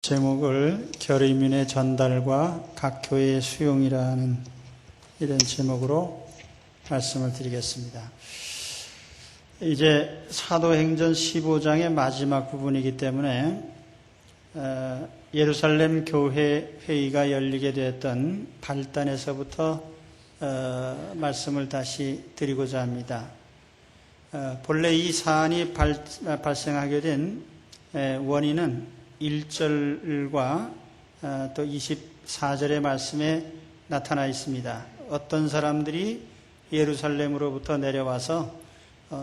제목을 결의문의 전달과 각 교회의 수용이라는 이런 제목으로 말씀을 드리겠습니다. 이제 사도행전 15장의 마지막 부분이기 때문에 예루살렘 교회 회의가 열리게 되었던 발단에서부터 말씀을 다시 드리고자 합니다. 본래 이 사안이 발생하게 된 원인은 1절과 또 24절의 말씀에 나타나 있습니다. 어떤 사람들이 예루살렘으로부터 내려와서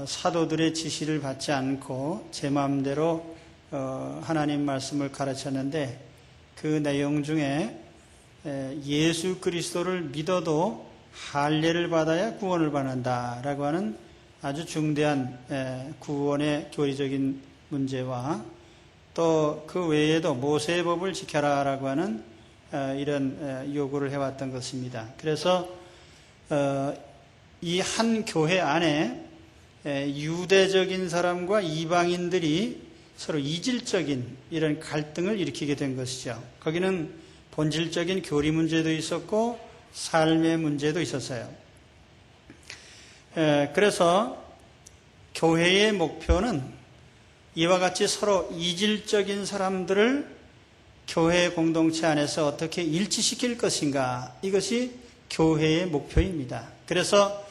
사도들의 지시를 받지 않고 제 마음대로 하나님 말씀을 가르쳤는데 그 내용 중에 예수 그리스도를 믿어도 할례를 받아야 구원을 받는다라고 하는 아주 중대한 구원의 교리적인 문제와 또 그 외에도 모세의 법을 지켜라라고 하는 이런 요구를 해왔던 것입니다. 그래서 이 한 교회 안에 유대적인 사람과 이방인들이 서로 이질적인 이런 갈등을 일으키게 된 것이죠. 거기는 본질적인 교리 문제도 있었고 삶의 문제도 있었어요. 그래서 교회의 목표는 이와 같이 서로 이질적인 사람들을 교회 공동체 안에서 어떻게 일치시킬 것인가, 이것이 교회의 목표입니다. 그래서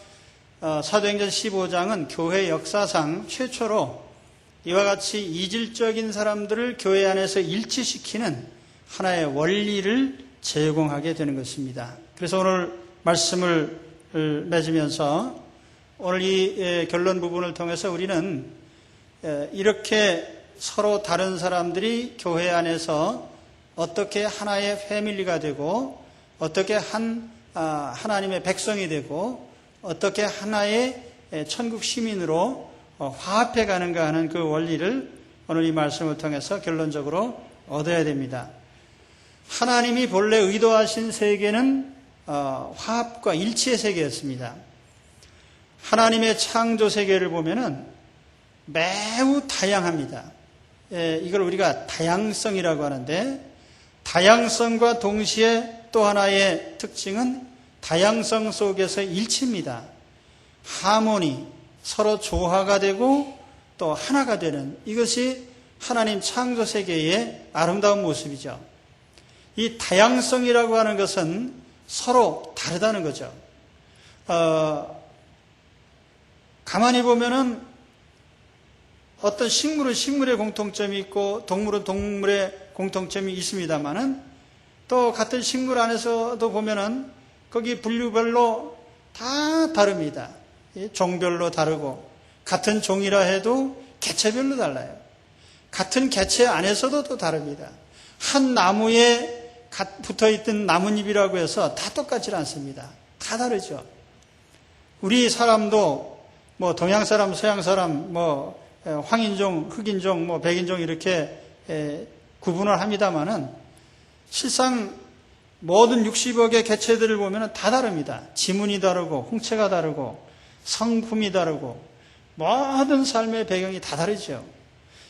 사도행전 15장은 교회 역사상 최초로 이와 같이 이질적인 사람들을 교회 안에서 일치시키는 하나의 원리를 제공하게 되는 것입니다. 그래서 오늘 말씀을 맺으면서 오늘 이 결론 부분을 통해서 우리는 이렇게 서로 다른 사람들이 교회 안에서 어떻게 하나의 패밀리가 되고 어떻게 하나님의 백성이 되고 어떻게 하나의 천국 시민으로 화합해 가는가 하는 그 원리를 오늘 이 말씀을 통해서 결론적으로 얻어야 됩니다. 하나님이 본래 의도하신 세계는 화합과 일치의 세계였습니다. 하나님의 창조 세계를 보면은 매우 다양합니다. 이걸 우리가 다양성이라고 하는데, 다양성과 동시에 또 하나의 특징은 다양성 속에서 일치입니다. 하모니, 서로 조화가 되고 또 하나가 되는, 이것이 하나님 창조 세계의 아름다운 모습이죠. 이 다양성이라고 하는 것은 서로 다르다는 거죠. 가만히 보면은 어떤 식물은 식물의 공통점이 있고 동물은 동물의 공통점이 있습니다만은 또 같은 식물 안에서도 보면은 거기 분류별로 다 다릅니다. 종별로 다르고 같은 종이라 해도 개체별로 달라요. 같은 개체 안에서도 또 다릅니다. 한 나무에 붙어있던 나뭇잎이라고 해서 다 똑같지 않습니다. 다 다르죠. 우리 사람도 뭐 동양 사람, 서양 사람, 뭐 황인종, 흑인종, 뭐 백인종 이렇게 구분을 합니다만은 실상 모든 60억의 개체들을 보면 다 다릅니다. 지문이 다르고 홍채가 다르고 성품이 다르고 모든 삶의 배경이 다 다르죠.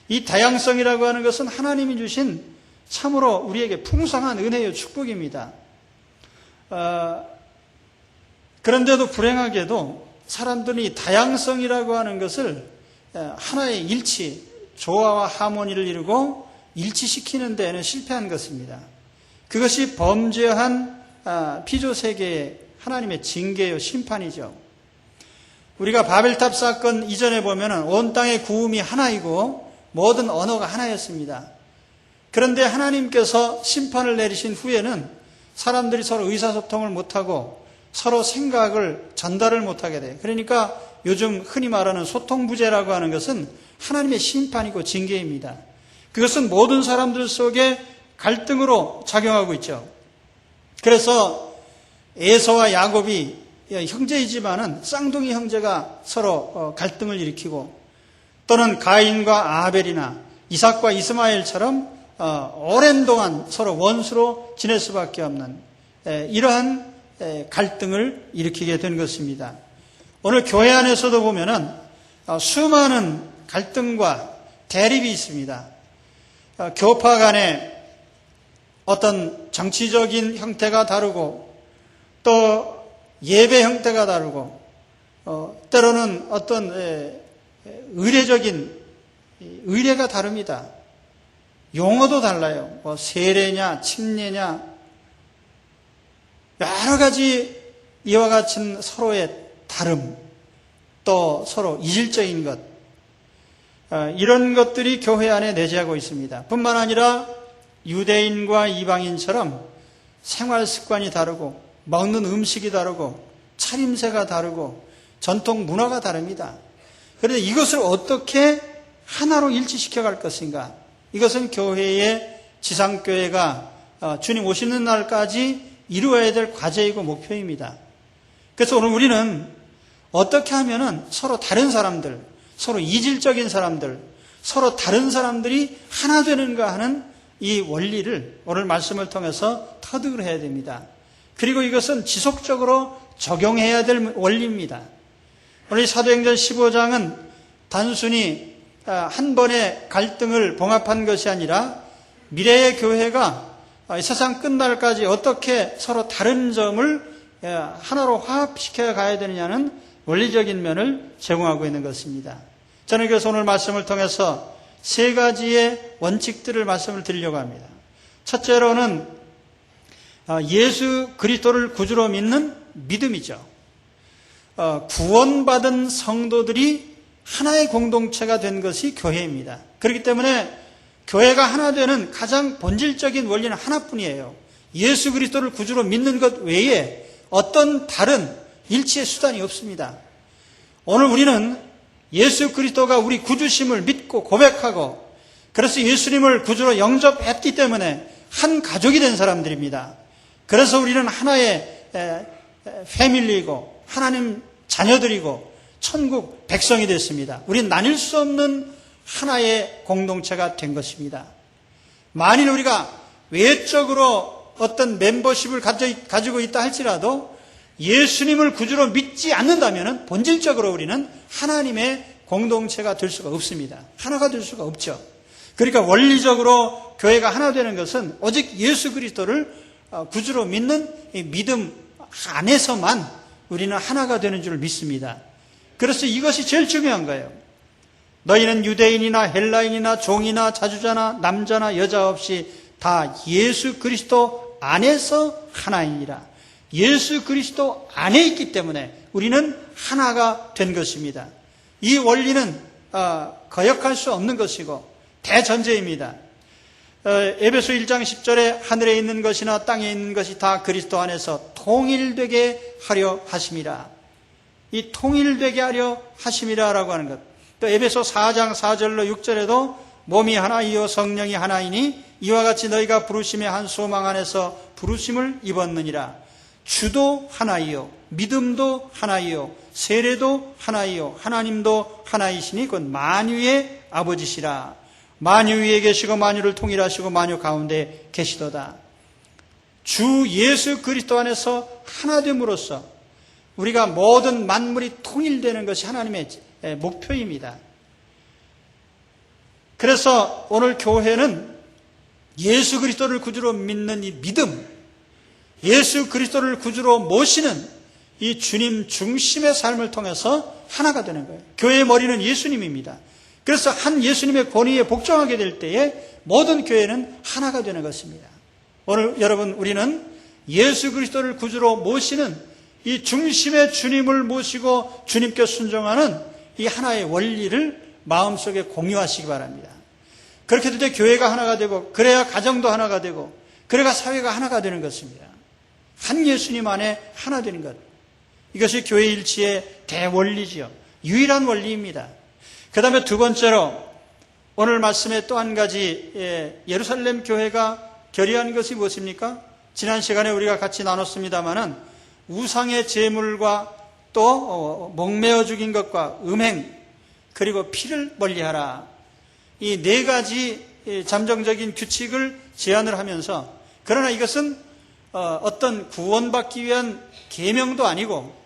이 다양성이라고 하는 것은 하나님이 주신 참으로 우리에게 풍성한 은혜의 축복입니다. 그런데도 불행하게도 사람들이 다양성이라고 하는 것을 하나의 일치, 조화와 하모니를 이루고 일치시키는 데에는 실패한 것입니다. 그것이 범죄한 피조세계의 하나님의 징계요, 심판이죠. 우리가 바벨탑 사건 이전에 보면 온 땅의 구음이 하나이고 모든 언어가 하나였습니다. 그런데 하나님께서 심판을 내리신 후에는 사람들이 서로 의사소통을 못하고 서로 생각을 전달을 못하게 돼요. 그러니까 요즘 흔히 말하는 소통부재라고 하는 것은 하나님의 심판이고 징계입니다. 그것은 모든 사람들 속에 갈등으로 작용하고 있죠. 그래서 에서와 야곱이 형제이지만은 쌍둥이 형제가 서로 갈등을 일으키고, 또는 가인과 아벨이나 이삭과 이스마엘처럼 오랜 동안 서로 원수로 지낼 수밖에 없는 이러한 갈등을 일으키게 된 것입니다. 오늘 교회 안에서도 보면은 수많은 갈등과 대립이 있습니다. 교파 간에 어떤 정치적인 형태가 다르고 또 예배 형태가 다르고 때로는 어떤 의례적인 의례가 다릅니다. 용어도 달라요. 뭐 세례냐 침례냐 여러 가지 이와 같은 서로의 다름, 또 서로 이질적인 것, 이런 것들이 교회 안에 내재하고 있습니다. 뿐만 아니라 유대인과 이방인처럼 생활 습관이 다르고 먹는 음식이 다르고 차림새가 다르고 전통 문화가 다릅니다. 그런데 이것을 어떻게 하나로 일치시켜 갈 것인가? 이것은 교회의 지상교회가 주님 오시는 날까지 이루어야 될 과제이고 목표입니다. 그래서 오늘 우리는 어떻게 하면은 서로 다른 사람들, 서로 이질적인 사람들, 서로 다른 사람들이 하나 되는가 하는 이 원리를 오늘 말씀을 통해서 터득을 해야 됩니다. 그리고 이것은 지속적으로 적용해야 될 원리입니다. 오늘 사도행전 15장은 단순히 한 번의 갈등을 봉합한 것이 아니라 미래의 교회가 세상 끝날까지 어떻게 서로 다른 점을 하나로 화합시켜 가야 되느냐는 원리적인 면을 제공하고 있는 것입니다. 저는 그래서 오늘 말씀을 통해서 세 가지의 원칙들을 말씀을 드리려고 합니다. 첫째로는 예수 그리스도를 구주로 믿는 믿음이죠. 구원받은 성도들이 하나의 공동체가 된 것이 교회입니다. 그렇기 때문에 교회가 하나 되는 가장 본질적인 원리는 하나뿐이에요. 예수 그리스도를 구주로 믿는 것 외에 어떤 다른 일치의 수단이 없습니다. 오늘 우리는 예수 그리스도가 우리 구주심을 믿고 고백하고 그래서 예수님을 구주로 영접했기 때문에 한 가족이 된 사람들입니다. 그래서 우리는 하나의 패밀리이고 하나님 자녀들이고 천국 백성이 됐습니다. 우리는 나뉠 수 없는 하나의 공동체가 된 것입니다. 만일 우리가 외적으로 어떤 멤버십을 가지고 있다 할지라도 예수님을 구주로 믿지 않는다면 본질적으로 우리는 하나님의 공동체가 될 수가 없습니다. 하나가 될 수가 없죠. 그러니까 원리적으로 교회가 하나 되는 것은 오직 예수 그리스도를 구주로 믿는 이 믿음 안에서만 우리는 하나가 되는 줄 믿습니다. 그래서 이것이 제일 중요한 거예요. 너희는 유대인이나 헬라인이나 종이나 자주자나 남자나 여자 없이 다 예수 그리스도 안에서 하나이니라. 예수 그리스도 안에 있기 때문에 우리는 하나가 된 것입니다. 이 원리는 거역할 수 없는 것이고 대전제입니다. 에베소 1장 10절에 하늘에 있는 것이나 땅에 있는 것이 다 그리스도 안에서 통일되게 하려 하심이라. 이 통일되게 하려 하심이라라고 하는 것. 또 에베소 4장 4절로 6절에도 몸이 하나이요 성령이 하나이니 이와 같이 너희가 부르심의 한 소망 안에서 부르심을 입었느니라. 주도 하나이요 믿음도 하나이요 세례도 하나이요 하나님도 하나이시니 곧 만유의 아버지시라. 만유 위에 계시고 만유를 통일하시고 만유 가운데 계시도다. 주 예수 그리스도 안에서 하나됨으로써 우리가 모든 만물이 통일되는 것이 하나님의 목표입니다. 그래서 오늘 교회는 예수 그리스도를 구주로 믿는 이 믿음, 예수 그리스도를 구주로 모시는 이 주님 중심의 삶을 통해서 하나가 되는 거예요. 교회의 머리는 예수님입니다. 그래서 한 예수님의 권위에 복종하게 될 때에 모든 교회는 하나가 되는 것입니다. 오늘 여러분 우리는 예수 그리스도를 구주로 모시는 이 중심의 주님을 모시고 주님께 순종하는 이 하나의 원리를 마음속에 공유하시기 바랍니다. 그렇게 될 때 교회가 하나가 되고 그래야 가정도 하나가 되고 그래야 사회가 하나가 되는 것입니다. 한 예수님 안에 하나 되는 것. 이것이 교회 일치의 대원리지요. 유일한 원리입니다. 그 다음에 두 번째로 오늘 말씀에 또 한 가지 예루살렘 교회가 결의한 것이 무엇입니까? 지난 시간에 우리가 같이 나눴습니다마는 우상의 제물과 또 목매어 죽인 것과 음행 그리고 피를 멀리하라. 이 네 가지 잠정적인 규칙을 제안을 하면서 그러나 이것은 어떤 구원받기 위한 계명도 아니고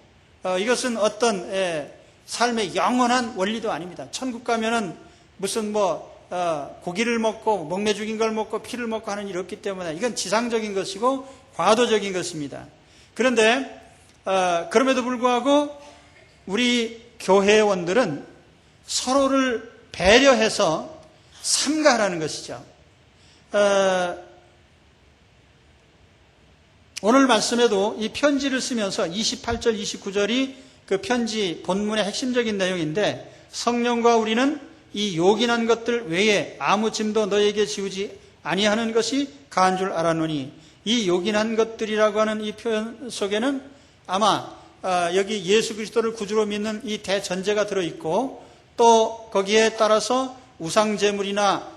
이것은 어떤 삶의 영원한 원리도 아닙니다. 천국 가면은 무슨 고기를 먹고 먹매 죽인 걸 먹고 피를 먹고 하는 일이 없기 때문에 이건 지상적인 것이고 과도적인 것입니다. 그런데 그럼에도 불구하고 우리 교회원들은 서로를 배려해서 삼가하라는 것이죠. 오늘 말씀에도 이 편지를 쓰면서 28절, 29절이 그 편지 본문의 핵심적인 내용인데, 성령과 우리는 이 요긴한 것들 외에 아무 짐도 너에게 지우지 아니하는 것이 가한 줄 알았노니, 이 요긴한 것들이라고 하는 이 표현 속에는 아마 여기 예수 그리스도를 구주로 믿는 이 대전제가 들어있고, 또 거기에 따라서 우상제물이나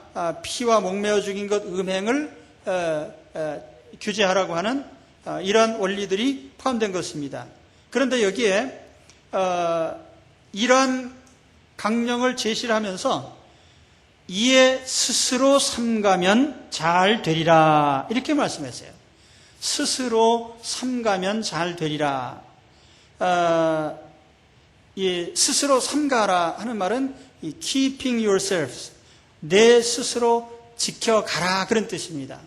피와 목매어 죽인 것 음행을 규제하라고 하는 이러한 원리들이 포함된 것입니다. 그런데 여기에 이러한 강령을 제시를 하면서 이에 스스로 삼가면 잘 되리라 이렇게 말씀했어요. 스스로 삼가면 잘 되리라. 스스로 삼가라 하는 말은 keeping yourselves, 내 스스로 지켜가라 그런 뜻입니다.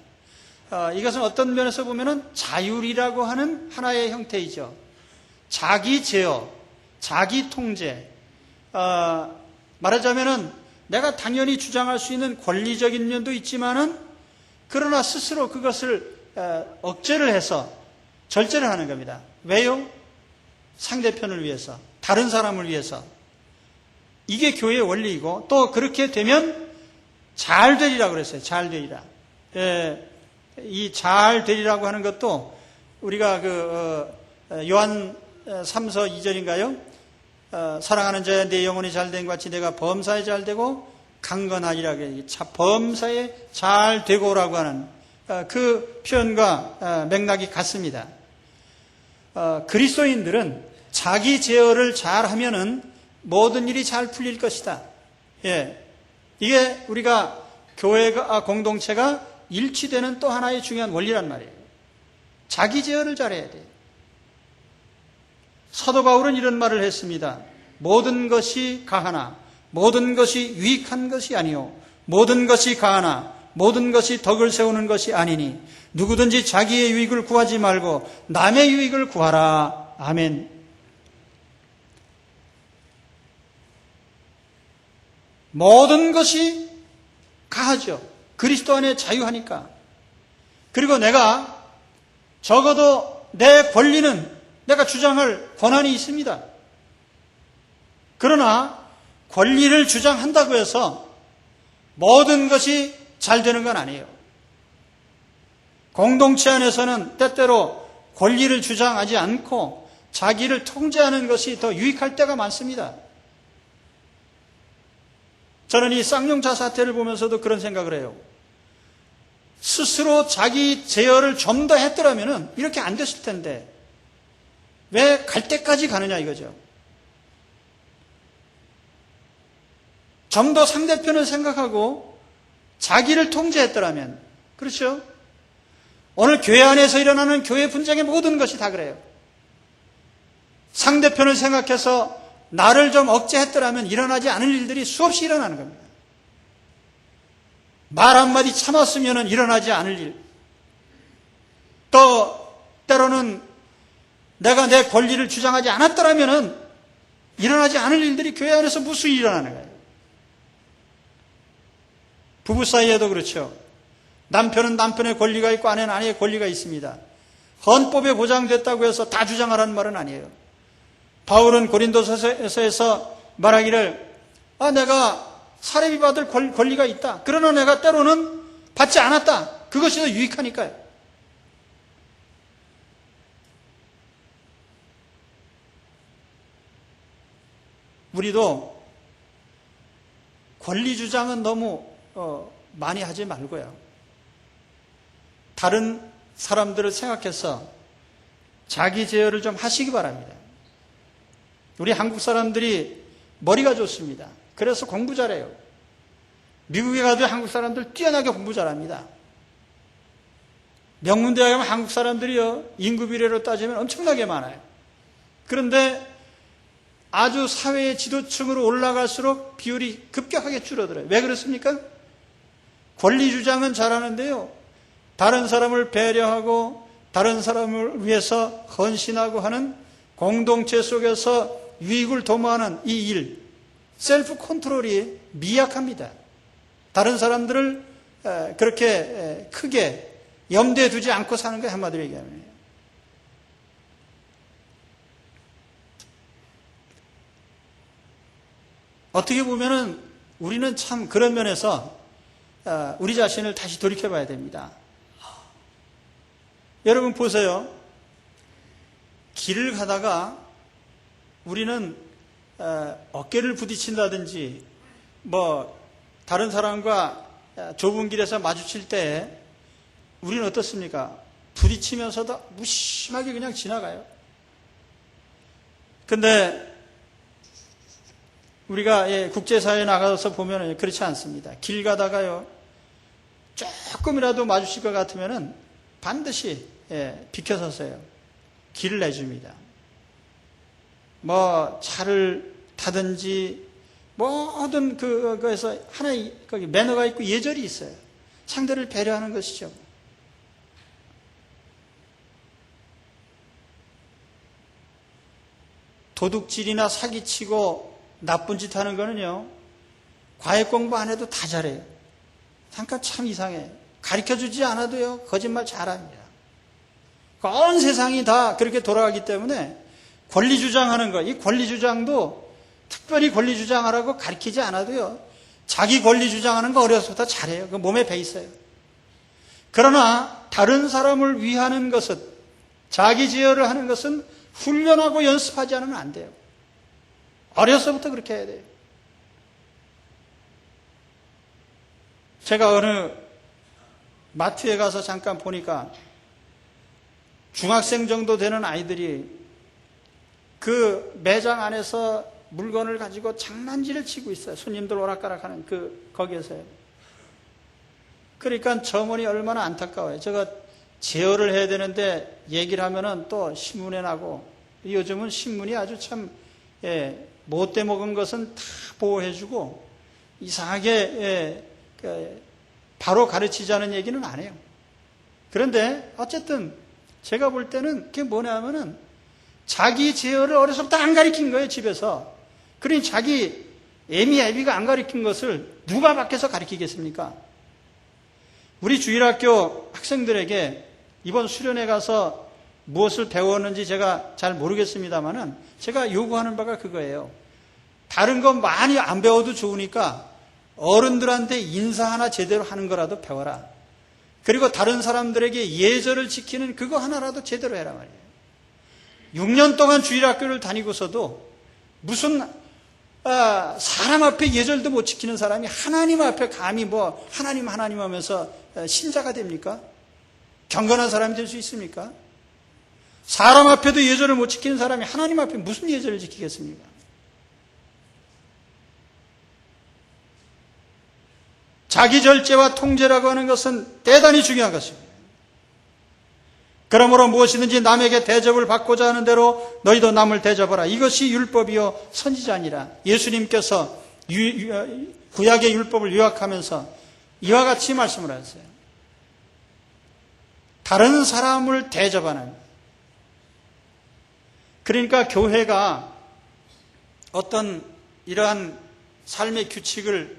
이것은 어떤 면에서 보면은 자율이라고 하는 하나의 형태이죠. 자기 제어, 자기 통제. 말하자면은 내가 당연히 주장할 수 있는 권리적인 면도 있지만은 그러나 스스로 그것을 억제를 해서 절제를 하는 겁니다. 왜요? 상대편을 위해서, 다른 사람을 위해서. 이게 교회의 원리이고, 또 그렇게 되면 잘 되리라고 그랬어요. 잘 되리라. 이 잘 되리라고 하는 것도 우리가 요한 3서 2절인가요? 사랑하는 자야 내 영혼이 잘된 것 같이 내가 범사에 잘되고 강건하리라. 범사에 잘되고라고 하는 그 표현과 맥락이 같습니다. 그리스도인들은 자기 제어를 잘하면은 모든 일이 잘 풀릴 것이다. 이게 우리가 교회가 공동체가 일치되는 또 하나의 중요한 원리란 말이에요. 자기 제어를 잘해야 돼요. 사도 바울은 이런 말을 했습니다. 모든 것이 가하나 모든 것이 유익한 것이 아니요 모든 것이 가하나 모든 것이 덕을 세우는 것이 아니니 누구든지 자기의 유익을 구하지 말고 남의 유익을 구하라. 아멘. 모든 것이 가하죠. 그리스도 안에 자유하니까. 그리고 내가 적어도 내 권리는 내가 주장할 권한이 있습니다. 그러나 권리를 주장한다고 해서 모든 것이 잘 되는 건 아니에요. 공동체 안에서는 때때로 권리를 주장하지 않고 자기를 통제하는 것이 더 유익할 때가 많습니다. 저는 이 쌍용차 사태를 보면서도 그런 생각을 해요. 스스로 자기 제어를 좀 더 했더라면 이렇게 안 됐을 텐데 왜 갈 때까지 가느냐 이거죠. 좀 더 상대편을 생각하고 자기를 통제했더라면, 그렇죠? 오늘 교회 안에서 일어나는 교회 분쟁의 모든 것이 다 그래요. 상대편을 생각해서 나를 좀 억제했더라면 일어나지 않을 일들이 수없이 일어나는 겁니다. 말 한마디 참았으면 일어나지 않을 일. 또 때로는 내가 내 권리를 주장하지 않았더라면 일어나지 않을 일들이 교회 안에서 무수히 일어나는 거예요. 부부 사이에도 그렇죠. 남편은 남편의 권리가 있고 아내는 아내의 권리가 있습니다. 헌법에 보장됐다고 해서 다 주장하라는 말은 아니에요. 바울은 고린도서에서 말하기를 내가 사례비 받을 권리가 있다. 그러나 내가 때로는 받지 않았다. 그것이 더 유익하니까요. 우리도 권리 주장은 너무 많이 하지 말고요. 다른 사람들을 생각해서 자기 제어를 좀 하시기 바랍니다. 우리 한국 사람들이 머리가 좋습니다. 그래서 공부 잘해요. 미국에 가도 한국 사람들 뛰어나게 공부 잘합니다. 명문대학에 가면 한국 사람들이요, 인구 비례로 따지면 엄청나게 많아요. 그런데 아주 사회의 지도층으로 올라갈수록 비율이 급격하게 줄어들어요. 왜 그렇습니까? 권리 주장은 잘하는데요, 다른 사람을 배려하고 다른 사람을 위해서 헌신하고 하는 공동체 속에서 유익을 도모하는 이 일, 셀프 컨트롤이 미약합니다. 다른 사람들을 그렇게 크게 염두에 두지 않고 사는 게 한마디로 얘기하면. 어떻게 보면은 우리는 참 그런 면에서 우리 자신을 다시 돌이켜 봐야 됩니다. 여러분 보세요. 길을 가다가 우리는 어깨를 부딪힌다든지 다른 사람과 좁은 길에서 마주칠 때 우리는 어떻습니까? 부딪히면서도 무심하게 그냥 지나가요. 근데 우리가 국제사회에 나가서 보면 그렇지 않습니다. 길 가다가요, 조금이라도 마주칠 것 같으면은 반드시 비켜서서요, 길을 내줍니다. 차를 타든지 모든 그거에서 하나의 거기 매너가 있고 예절이 있어요. 상대를 배려하는 것이죠. 도둑질이나 사기치고 나쁜 짓 하는 거는요, 과외 공부 안 해도 다 잘해요. 잠깐 참 이상해. 가르쳐주지 않아도요, 거짓말 잘합니다. 온 세상이 다 그렇게 돌아가기 때문에 권리 주장하는 거, 이 권리 주장도 특별히 권리 주장하라고 가르치지 않아도요, 자기 권리 주장하는 거 어려서부터 잘해요. 그 몸에 배 있어요. 그러나 다른 사람을 위하는 것은, 자기 제어를 하는 것은 훈련하고 연습하지 않으면 안 돼요. 어려서부터 그렇게 해야 돼요. 제가 어느 마트에 가서 잠깐 보니까 중학생 정도 되는 아이들이 그 매장 안에서 물건을 가지고 장난질을 치고 있어요. 손님들 오락가락하는 거기에서요. 그러니까 점원이 얼마나 안타까워요. 제가 제어를 해야 되는데 얘기를 하면은 또 신문에 나고, 요즘은 신문이 아주 참 못돼 먹은 것은 다 보호해주고 이상하게 바로 가르치자는 얘기는 안 해요. 그런데 어쨌든 제가 볼 때는 그게 뭐냐면은 자기 제어를 어려서부터 안 가르친 거예요, 집에서. 그러니 자기 애미가 안 가르친 것을 누가 밖에서 가르치겠습니까? 우리 주일학교 학생들에게 이번 수련회 가서 무엇을 배웠는지 제가 잘 모르겠습니다만은 제가 요구하는 바가 그거예요. 다른 거 많이 안 배워도 좋으니까 어른들한테 인사 하나 제대로 하는 거라도 배워라. 그리고 다른 사람들에게 예절을 지키는 그거 하나라도 제대로 해라 말이에요. 6년 동안 주일학교를 다니고서도 무슨 사람 앞에 예절도 못 지키는 사람이 하나님 앞에 감히 하나님 하면서 신자가 됩니까? 경건한 사람이 될 수 있습니까? 사람 앞에도 예절을 못 지키는 사람이 하나님 앞에 무슨 예절을 지키겠습니까? 자기 절제와 통제라고 하는 것은 대단히 중요한 것입니다. 그러므로 무엇이든지 남에게 대접을 받고자 하는 대로 너희도 남을 대접하라. 이것이 율법이요 선지자니라. 예수님께서 구약의 율법을 요약하면서 이와 같이 말씀을 하셨어요. 다른 사람을 대접하는, 그러니까 교회가 어떤 이러한 삶의 규칙을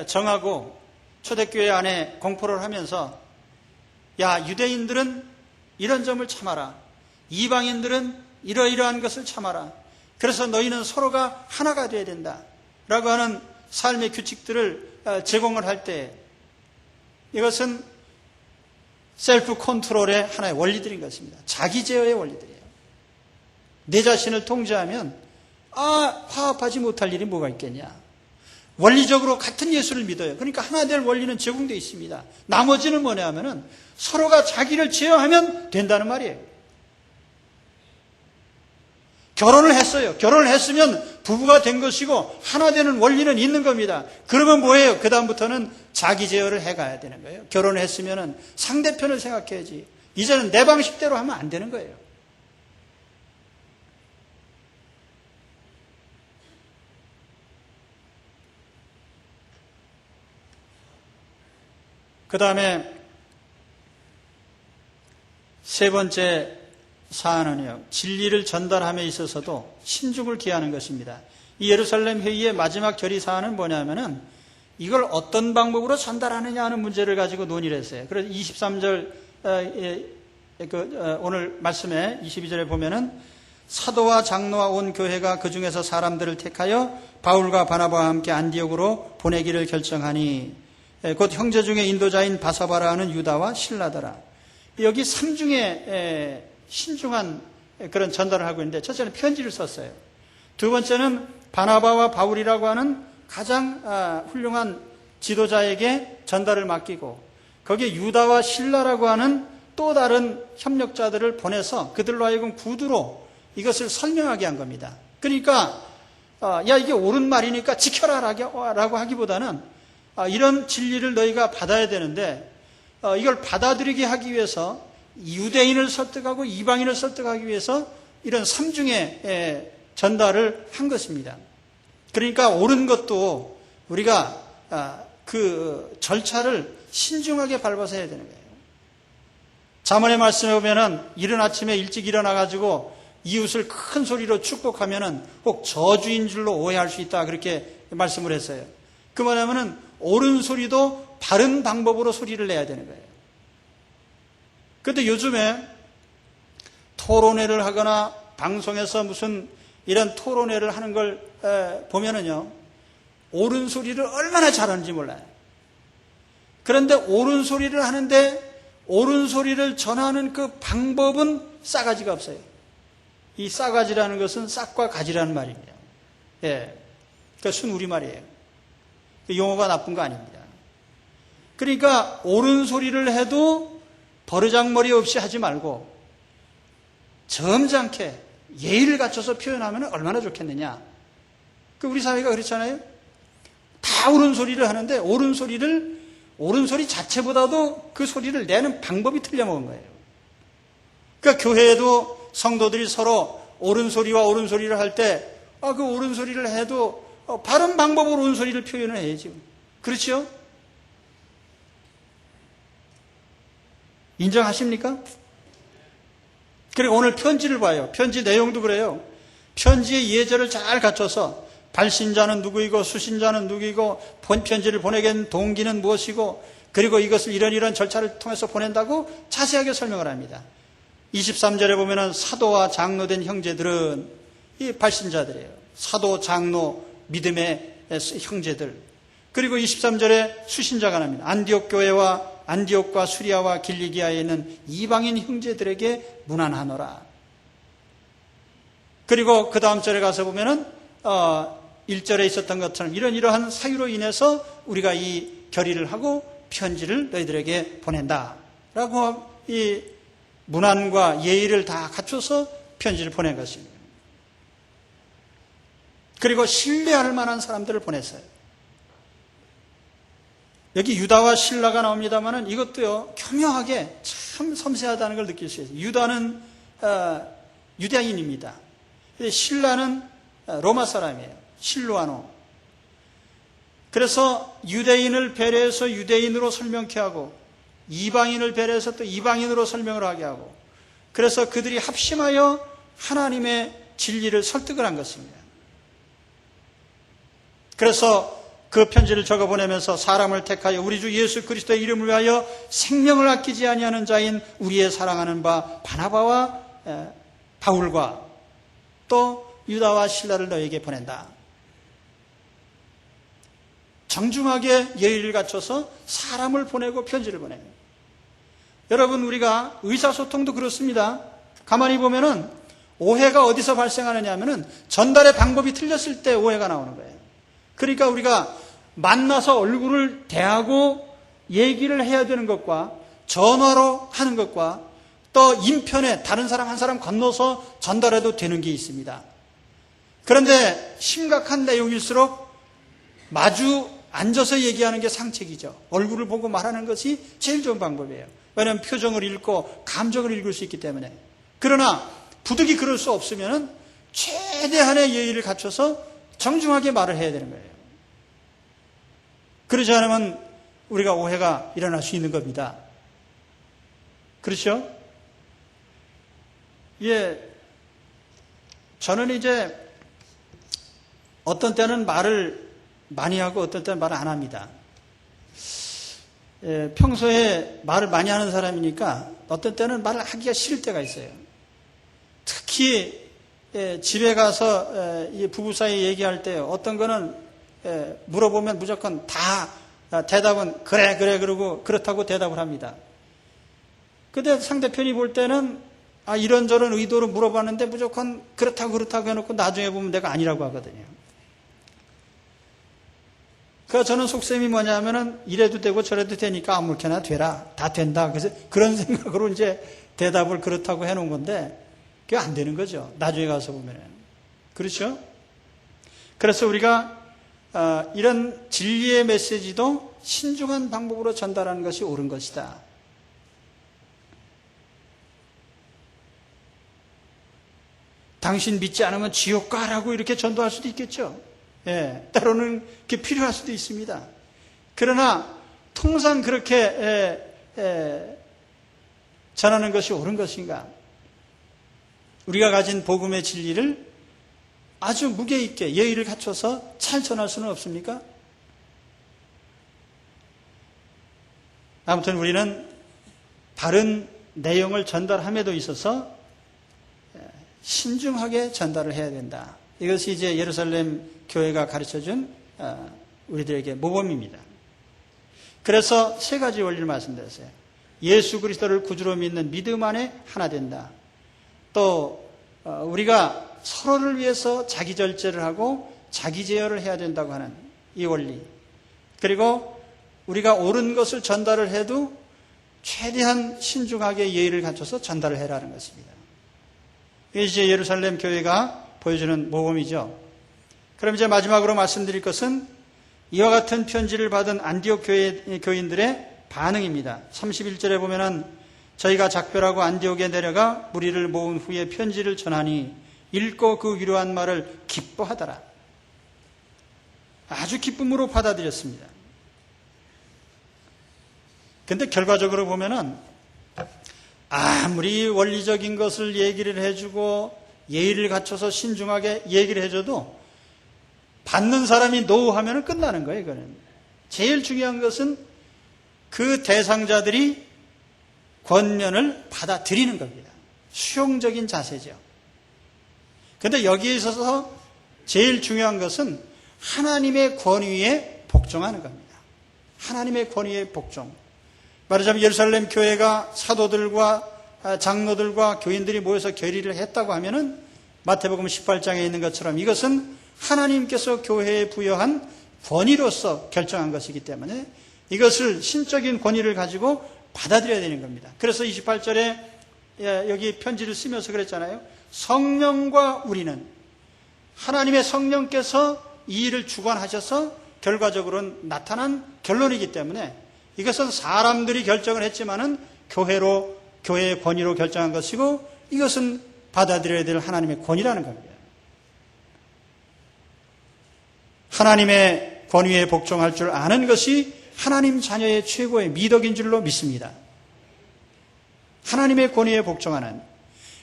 정하고 초대교회 안에 공포를 하면서, 야, 유대인들은 이런 점을 참아라, 이방인들은 이러이러한 것을 참아라, 그래서 너희는 서로가 하나가 되어야 된다 라고 하는 삶의 규칙들을 제공을 할 때, 이것은 셀프 컨트롤의 하나의 원리들인 것입니다. 자기 제어의 원리들이에요. 내 자신을 통제하면 화합하지 못할 일이 뭐가 있겠냐. 원리적으로 같은 예수를 믿어요. 그러니까 하나 될 원리는 제공되어 있습니다. 나머지는 뭐냐 하면은 서로가 자기를 제어하면 된다는 말이에요. 결혼을 했어요. 결혼을 했으면 부부가 된 것이고 하나 되는 원리는 있는 겁니다. 그러면 뭐예요? 그 다음부터는 자기 제어를 해가야 되는 거예요. 결혼을 했으면 상대편을 생각해야지. 이제는 내 방식대로 하면 안 되는 거예요. 그 다음에 세 번째 사안은요, 진리를 전달함에 있어서도 신중을 기하는 것입니다. 이 예루살렘 회의의 마지막 결의 사안은 뭐냐면은 이걸 어떤 방법으로 전달하느냐 하는 문제를 가지고 논의를 했어요. 그래서 23절 오늘 말씀에 22절에 보면은 사도와 장로와 온 교회가 그 중에서 사람들을 택하여 바울과 바나바와 함께 안디옥으로 보내기를 결정하니 곧 형제 중에 인도자인 바사바라 하는 유다와 실라더라. 여기 3중에 신중한 그런 전달을 하고 있는데, 첫째는 편지를 썼어요. 두 번째는 바나바와 바울이라고 하는 가장 훌륭한 지도자에게 전달을 맡기고, 거기에 유다와 실라라고 하는 또 다른 협력자들을 보내서 그들로 하여금 구두로 이것을 설명하게 한 겁니다. 그러니까 야, 이게 옳은 말이니까 지켜라 라고 하기보다는 이런 진리를 너희가 받아야 되는데 이걸 받아들이게 하기 위해서 유대인을 설득하고 이방인을 설득하기 위해서 이런 3중의 전달을 한 것입니다. 그러니까 옳은 것도 우리가 그 절차를 신중하게 밟아서 해야 되는 거예요. 잠언의 말씀에 보면은 이른 아침에 일찍 일어나가지고 이웃을 큰 소리로 축복하면은 꼭 저주인 줄로 오해할 수 있다, 그렇게 말씀을 했어요. 그 뭐냐면은 옳은 소리도 바른 방법으로 소리를 내야 되는 거예요. 그런데 요즘에 토론회를 하거나 방송에서 무슨 이런 토론회를 하는 걸 보면은요, 옳은 소리를 얼마나 잘하는지 몰라요. 그런데 옳은 소리를 하는데 옳은 소리를 전하는 그 방법은 싸가지가 없어요. 이 싸가지라는 것은 싹과 가지라는 말입니다. 예. 그러니까 순우리말이에요. 용어가 나쁜 거 아닙니다. 그러니까 옳은 소리를 해도 버르장머리 없이 하지 말고 점잖게 예의를 갖춰서 표현하면 얼마나 좋겠느냐. 우리 사회가 그렇잖아요. 다 옳은 소리를 하는데 옳은 소리 자체보다도 그 소리를 내는 방법이 틀려먹은 거예요. 그러니까 교회에도 성도들이 서로 옳은 소리와 옳은 소리를 할 때 그 옳은 소리를 해도 바른 방법으로 옳은 소리를 표현을 해야지. 그렇죠? 인정하십니까? 그리고 오늘 편지를 봐요. 편지 내용도 그래요. 편지의 예절을 잘 갖춰서 발신자는 누구이고 수신자는 누구이고 편지를 보내게 된 동기는 무엇이고 그리고 이것을 이런 절차를 통해서 보낸다고 자세하게 설명을 합니다. 23절에 보면은 사도와 장로된 형제들은 이 발신자들이에요. 사도, 장로, 믿음의 형제들. 그리고 23절에 수신자가 나옵니다. 안디옥 교회와 안디옥과 수리아와 길리기아에 있는 이방인 형제들에게 문안하노라. 그리고 그 다음 절에 가서 보면은 1절에 있었던 것처럼 이러한 사유로 인해서 우리가 이 결의를 하고 편지를 너희들에게 보낸다 라고 이 문안과 예의를 다 갖춰서 편지를 보낸 것입니다. 그리고 신뢰할 만한 사람들을 보냈어요. 여기 유다와 실라가 나옵니다만 이것도요, 교묘하게 참 섬세하다는 걸 느낄 수 있어요. 유다는 유대인입니다. 실라는 로마 사람이에요. 실루아노. 그래서 유대인을 배려해서 유대인으로 설명케 하고 이방인을 배려해서 또 이방인으로 설명을 하게 하고, 그래서 그들이 합심하여 하나님의 진리를 설득을 한 것입니다. 그래서 그 편지를 적어 보내면서 사람을 택하여 우리 주 예수 그리스도의 이름을 위하여 생명을 아끼지 아니하는 자인 우리의 사랑하는 바 바나바와 바울과 또 유다와 실라를 너에게 보낸다. 정중하게 예의를 갖춰서 사람을 보내고 편지를 보냅니다. 여러분, 우리가 의사소통도 그렇습니다. 가만히 보면은 오해가 어디서 발생하느냐 하면은 전달의 방법이 틀렸을 때 오해가 나오는 거예요. 그러니까 우리가 만나서 얼굴을 대하고 얘기를 해야 되는 것과 전화로 하는 것과 또 인편에 다른 사람 한 사람 건너서 전달해도 되는 게 있습니다. 그런데 심각한 내용일수록 마주 앉아서 얘기하는 게 상책이죠. 얼굴을 보고 말하는 것이 제일 좋은 방법이에요. 왜냐하면 표정을 읽고 감정을 읽을 수 있기 때문에. 그러나 부득이 그럴 수 없으면 최대한의 예의를 갖춰서 정중하게 말을 해야 되는 거예요. 그러지 않으면 우리가 오해가 일어날 수 있는 겁니다. 그렇죠? 예, 저는 이제 어떤 때는 말을 많이 하고 어떤 때는 말을 안 합니다. 예, 평소에 말을 많이 하는 사람이니까 어떤 때는 말을 하기가 싫을 때가 있어요. 특히 집에 가서 부부 사이 얘기할 때 어떤 거는 물어보면 무조건 다 대답은 그래 그러고 그렇다고 대답을 합니다. 근데 상대편이 볼 때는 이런저런 의도로 물어봤는데 무조건 그렇다고 해놓고 나중에 보면 내가 아니라고 하거든요. 그래서 저는 속셈이 뭐냐면은 이래도 되고 저래도 되니까 아무렇게나 되라. 다 된다. 그래서 그런 생각으로 이제 대답을 그렇다고 해놓은 건데 그게 안 되는 거죠. 나중에 가서 보면은. 그렇죠? 그래서 우리가 이런 진리의 메시지도 신중한 방법으로 전달하는 것이 옳은 것이다. 당신 믿지 않으면 지옥 가라고 이렇게 전도할 수도 있겠죠. 예, 때로는 그게 필요할 수도 있습니다. 그러나 통상 그렇게 전하는 것이 옳은 것인가? 우리가 가진 복음의 진리를 아주 무게 있게 예의를 갖춰서 잘 전할 수는 없습니까? 아무튼 우리는 바른 내용을 전달함에도 있어서 신중하게 전달을 해야 된다. 이것이 이제 예루살렘 교회가 가르쳐준 우리들에게 모범입니다. 그래서 세 가지 원리를 말씀드렸어요. 예수 그리스도를 구주로 믿는 믿음 안에 하나 된다. 또 우리가 서로를 위해서 자기 절제를 하고 자기 제어를 해야 된다고 하는 이 원리. 그리고 우리가 옳은 것을 전달을 해도 최대한 신중하게 예의를 갖춰서 전달을 해라는 것입니다. 이게 이제 예루살렘 교회가 보여주는 모범이죠. 그럼 이제 마지막으로 말씀드릴 것은 이와 같은 편지를 받은 안디옥 교인들의 반응입니다. 31절에 보면은 저희가 작별하고 안디옥에 내려가 무리를 모은 후에 편지를 전하니 읽고 그 위로한 말을 기뻐하더라. 아주 기쁨으로 받아들였습니다. 근데 결과적으로 보면은 아무리 원리적인 것을 얘기를 해주고 예의를 갖춰서 신중하게 얘기를 해줘도 받는 사람이 노하면 끝나는 거예요. 이거는 제일 중요한 것은 그 대상자들이 권면을 받아들이는 겁니다. 수용적인 자세죠. 그런데 여기에 있어서 제일 중요한 것은 하나님의 권위에 복종하는 겁니다. 하나님의 권위에 복종. 말하자면 예루살렘 교회가 사도들과 장로들과 교인들이 모여서 결의를 했다고 하면은 마태복음 18장에 있는 것처럼 이것은 하나님께서 교회에 부여한 권위로서 결정한 것이기 때문에 이것을 신적인 권위를 가지고 받아들여야 되는 겁니다. 그래서 28절에 여기 편지를 쓰면서 그랬잖아요. 성령과 우리는 하나님의 성령께서 이 일을 주관하셔서 결과적으로는 나타난 결론이기 때문에 이것은 사람들이 결정을 했지만은 교회의 권위로 결정한 것이고 이것은 받아들여야 될 하나님의 권위라는 겁니다. 하나님의 권위에 복종할 줄 아는 것이 하나님 자녀의 최고의 미덕인 줄로 믿습니다. 하나님의 권위에 복종하는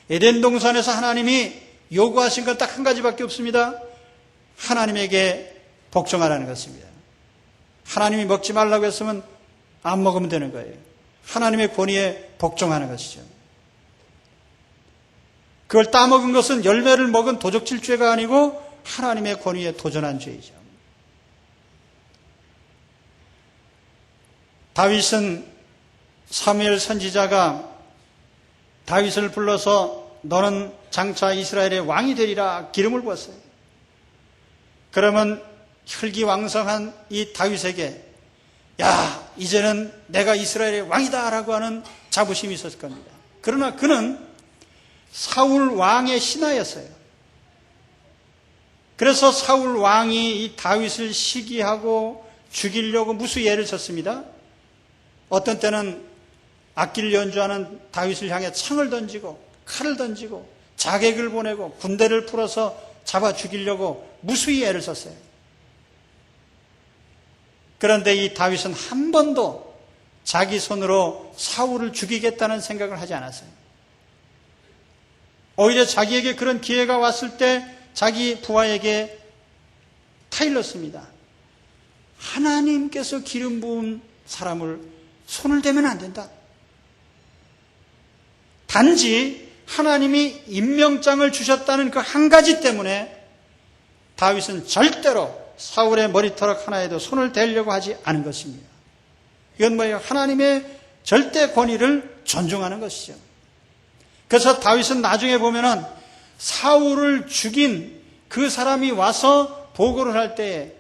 에덴 동산에서 하나님이 요구하신 건 딱 한 가지밖에 없습니다. 하나님에게 복종하라는 것입니다. 하나님이 먹지 말라고 했으면 안 먹으면 되는 거예요. 하나님의 권위에 복종하는 것이죠. 그걸 따먹은 것은 열매를 먹은 도적질죄가 아니고 하나님의 권위에 도전한 죄이죠. 다윗은 사무엘 선지자가 다윗을 불러서 너는 장차 이스라엘의 왕이 되리라 기름을 부었어요. 그러면 혈기왕성한 이 다윗에게 야 이제는 내가 이스라엘의 왕이다 라고 하는 자부심이 있었을 겁니다. 그러나 그는 사울 왕의 신하였어요. 그래서 사울 왕이 이 다윗을 시기하고 죽이려고 무수예를 쳤습니다. 어떤 때는 악기를 연주하는 다윗을 향해 창을 던지고 칼을 던지고 자객을 보내고 군대를 풀어서 잡아 죽이려고 무수히 애를 썼어요. 그런데 이 다윗은 한 번도 자기 손으로 사울을 죽이겠다는 생각을 하지 않았어요. 오히려 자기에게 그런 기회가 왔을 때 자기 부하에게 타일렀습니다. 하나님께서 기름 부은 사람을 손을 대면 안 된다. 단지 하나님이 임명장을 주셨다는 그 한 가지 때문에 다윗은 절대로 사울의 머리털 하나에도 손을 대려고 하지 않은 것입니다. 이건 뭐예요? 하나님의 절대 권위를 존중하는 것이죠. 그래서 다윗은 나중에 보면은 사울을 죽인 그 사람이 와서 보고를 할 때에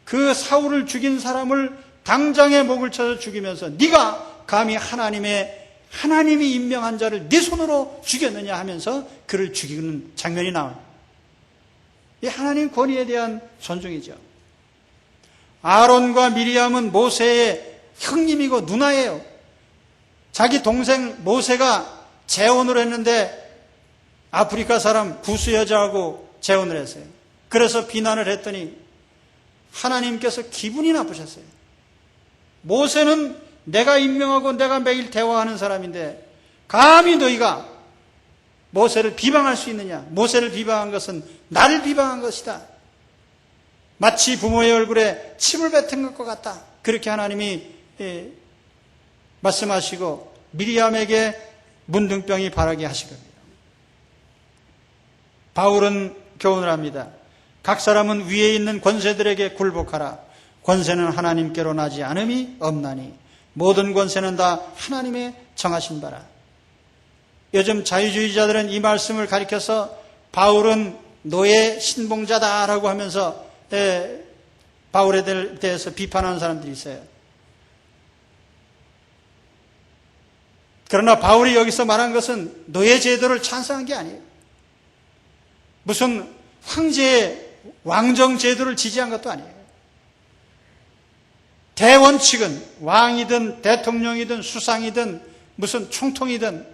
그 사울을 죽인 사람을 당장에 목을 쳐서 죽이면서 네가 감히 하나님이 임명한 자를 네 손으로 죽였느냐 하면서 그를 죽이는 장면이 나옵니다. 이 하나님 권위에 대한 존중이죠. 아론과 미리암은 모세의 형님이고 누나예요. 자기 동생 모세가 재혼을 했는데 아프리카 사람 구스 여자하고 재혼을 했어요. 그래서 비난을 했더니 하나님께서 기분이 나쁘셨어요. 모세는 내가 임명하고 내가 매일 대화하는 사람인데 감히 너희가 모세를 비방할 수 있느냐? 모세를 비방한 것은 나를 비방한 것이다. 마치 부모의 얼굴에 침을 뱉은 것과 같다. 그렇게 하나님이 말씀하시고 미리암에게 문둥병이 바라게 하신 겁니다. 바울은 교훈을 합니다. 각 사람은 위에 있는 권세들에게 굴복하라. 권세는 하나님께로 나지 않음이 없나니 모든 권세는 다 하나님의 정하신 바라. 요즘 자유주의자들은 이 말씀을 가리켜서 바울은 노예 신봉자다라고 하면서 바울에 대해서 비판하는 사람들이 있어요. 그러나 바울이 여기서 말한 것은 노예 제도를 찬성한 게 아니에요. 무슨 황제의 왕정 제도를 지지한 것도 아니에요. 대원칙은 왕이든 대통령이든 수상이든 무슨 총통이든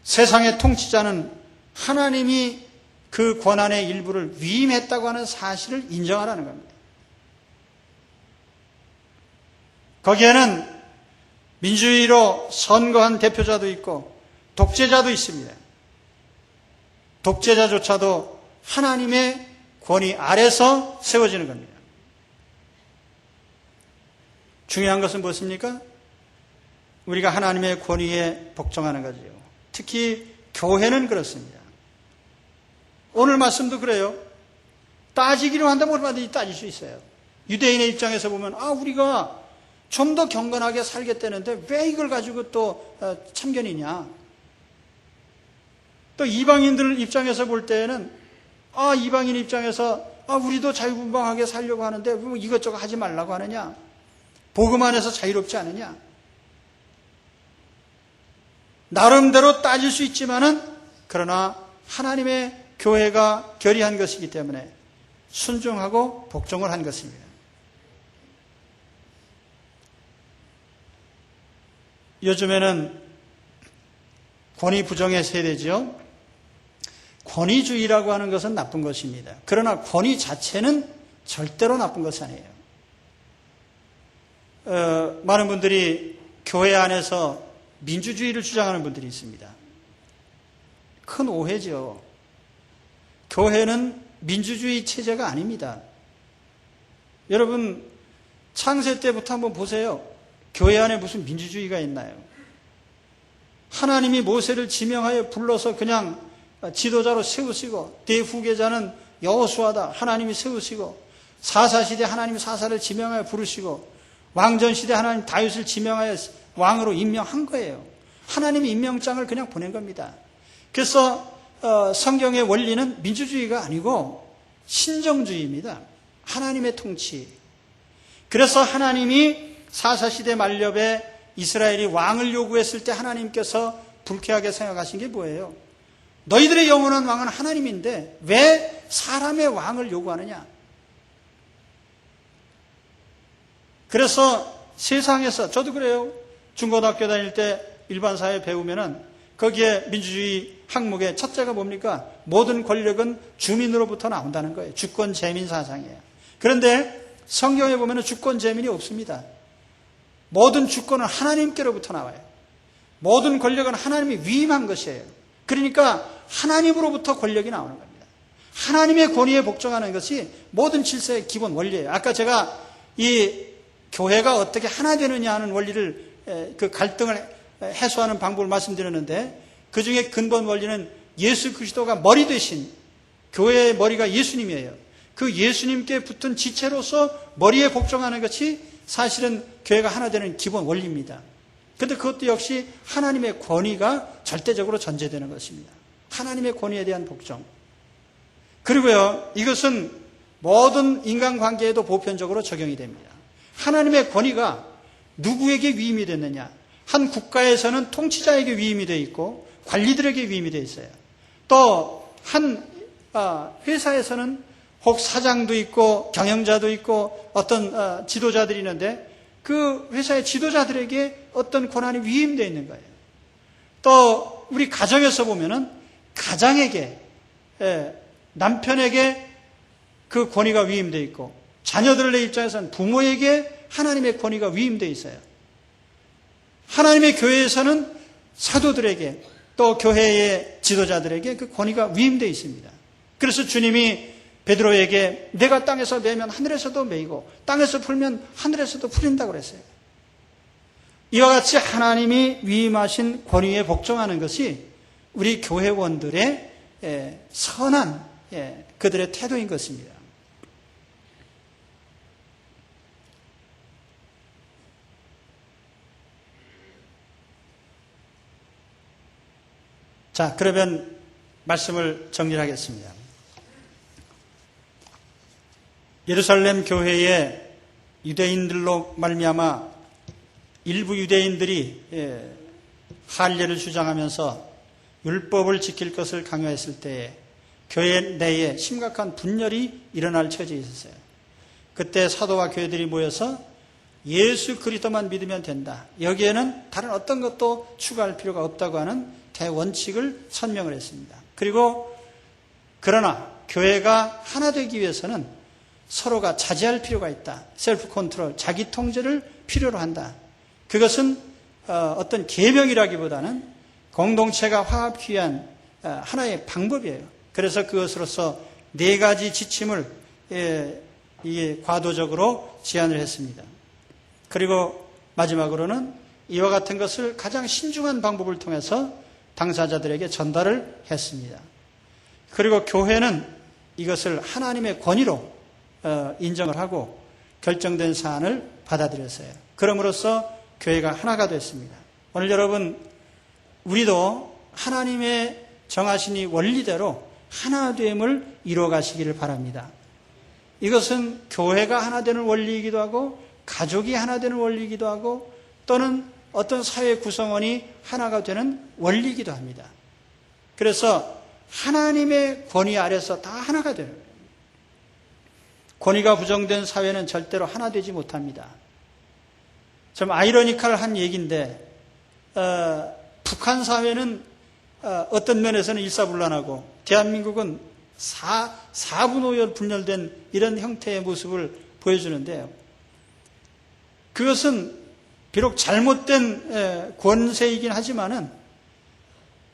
세상의 통치자는 하나님이 그 권한의 일부를 위임했다고 하는 사실을 인정하라는 겁니다. 거기에는 민주주의로 선거한 대표자도 있고 독재자도 있습니다. 독재자조차도 하나님의 권위 아래서 세워지는 겁니다. 중요한 것은 무엇입니까? 우리가 하나님의 권위에 복종하는 거죠. 특히 교회는 그렇습니다. 오늘 말씀도 그래요. 따지기로 한다면 얼마든지 따질 수 있어요. 유대인의 입장에서 보면 우리가 좀 더 경건하게 살겠다는데 왜 이걸 가지고 또 참견이냐. 또 이방인들 입장에서 볼 때에는 이방인 입장에서 우리도 자유분방하게 살려고 하는데 뭐 이것저것 하지 말라고 하느냐. 복음 안에서 자유롭지 않으냐. 나름대로 따질 수 있지만은 그러나 하나님의 교회가 결의한 것이기 때문에 순종하고 복종을 한 것입니다. 요즘에는 권위 부정의 세대죠. 권위주의라고 하는 것은 나쁜 것입니다. 그러나 권위 자체는 절대로 나쁜 것이 아니에요. 많은 분들이 교회 안에서 민주주의를 주장하는 분들이 있습니다. 큰 오해죠. 교회는 민주주의 체제가 아닙니다. 여러분 창세 때부터 한번 보세요. 교회 안에 무슨 민주주의가 있나요? 하나님이 모세를 지명하여 불러서 그냥 지도자로 세우시고 대후계자는 여호수아다 하나님이 세우시고 사사시대 하나님이 사사를 지명하여 부르시고 왕전시대 하나님 다윗을 지명하여 왕으로 임명한 거예요. 하나님이 임명장을 그냥 보낸 겁니다. 그래서 성경의 원리는 민주주의가 아니고 신정주의입니다. 하나님의 통치. 그래서 하나님이 사사시대 만렵에 이스라엘이 왕을 요구했을 때 하나님께서 불쾌하게 생각하신 게 뭐예요? 너희들의 영원한 왕은 하나님인데 왜 사람의 왕을 요구하느냐? 그래서 세상에서 저도 그래요. 중고등학교 다닐 때 일반 사회 배우면은 거기에 민주주의 항목의 첫째가 뭡니까? 모든 권력은 주민으로부터 나온다는 거예요. 주권 재민 사상이에요. 그런데 성경에 보면 주권 재민이 없습니다. 모든 주권은 하나님께로부터 나와요. 모든 권력은 하나님이 위임한 것이에요. 그러니까 하나님으로부터 권력이 나오는 겁니다. 하나님의 권위에 복종하는 것이 모든 질서의 기본 원리예요. 아까 제가 이 교회가 어떻게 하나 되느냐 하는 원리를, 그 갈등을 해소하는 방법을 말씀드렸는데, 그 중에 근본 원리는 예수 그리스도가 머리 되신, 교회의 머리가 예수님이에요. 그 예수님께 붙은 지체로서 머리에 복종하는 것이 사실은 교회가 하나 되는 기본 원리입니다. 그런데 그것도 역시 하나님의 권위가 절대적으로 전제되는 것입니다. 하나님의 권위에 대한 복종. 그리고요, 이것은 모든 인간관계에도 보편적으로 적용이 됩니다. 하나님의 권위가 누구에게 위임이 됐느냐? 한 국가에서는 통치자에게 위임이 되어 있고 관리들에게 위임이 되어 있어요. 또 한 회사에서는 혹 사장도 있고 경영자도 있고 어떤 지도자들이 있는데 그 회사의 지도자들에게 어떤 권한이 위임되어 있는 거예요. 또 우리 가정에서 보면은 가장에게, 남편에게 그 권위가 위임되어 있고, 자녀들의 입장에서는 부모에게 하나님의 권위가 위임되어 있어요. 하나님의 교회에서는 사도들에게, 또 교회의 지도자들에게 그 권위가 위임되어 있습니다. 그래서 주님이 베드로에게 내가 땅에서 매면 하늘에서도 매이고 땅에서 풀면 하늘에서도 풀린다고 그랬어요. 이와 같이 하나님이 위임하신 권위에 복종하는 것이 우리 교회원들의 선한 그들의 태도인 것입니다. 자, 그러면 말씀을 정리하겠습니다. 예루살렘 교회의 유대인들로 말미암아 일부 유대인들이 할례를 주장하면서 율법을 지킬 것을 강요했을 때에 교회 내에 심각한 분열이 일어날 처지에 있었어요. 그때 사도와 교회들이 모여서 예수 그리스도만 믿으면 된다. 여기에는 다른 어떤 것도 추가할 필요가 없다고 하는 대원칙을 선명을 했습니다. 그리고 그러나 교회가 하나 되기 위해서는 서로가 자제할 필요가 있다. 셀프 컨트롤, 자기 통제를 필요로 한다. 그것은 어떤 계명이라기보다는 공동체가 화합하기 위한 하나의 방법이에요. 그래서 그것으로서 4가지 지침을 과도적으로 제안을 했습니다. 그리고 마지막으로는 이와 같은 것을 가장 신중한 방법을 통해서 당사자들에게 전달을 했습니다. 그리고 교회는 이것을 하나님의 권위로 인정을 하고 결정된 사안을 받아들였어요. 그럼으로써 교회가 하나가 됐습니다. 오늘 여러분, 우리도 하나님의 정하신 이 원리대로 하나됨을 이루어가시기를 바랍니다. 이것은 교회가 하나 되는 원리이기도 하고 가족이 하나 되는 원리이기도 하고 또는 어떤 사회 구성원이 하나가 되는 원리이기도 합니다. 그래서 하나님의 권위 아래서 다 하나가 되는 거예요. 권위가 부정된 사회는 절대로 하나 되지 못합니다. 좀 아이러니컬한 얘기인데 북한 사회는 어떤 면에서는 일사불란하고 대한민국은 4분오열 분열된 이런 형태의 모습을 보여주는데요. 그것은 비록 잘못된 권세이긴 하지만은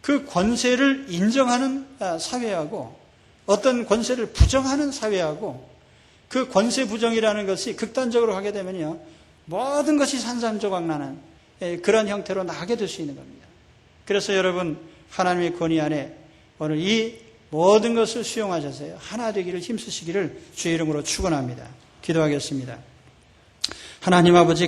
그 권세를 인정하는 사회하고 어떤 권세를 부정하는 사회하고 그 권세 부정이라는 것이 극단적으로 하게 되면요, 모든 것이 산산조각 나는 그런 형태로 나가게 될 수 있는 겁니다. 그래서 여러분, 하나님의 권위 안에 오늘 이 모든 것을 수용하셔서요, 하나 되기를 힘쓰시기를 주의 이름으로 축원합니다. 기도하겠습니다. 하나님 아버지,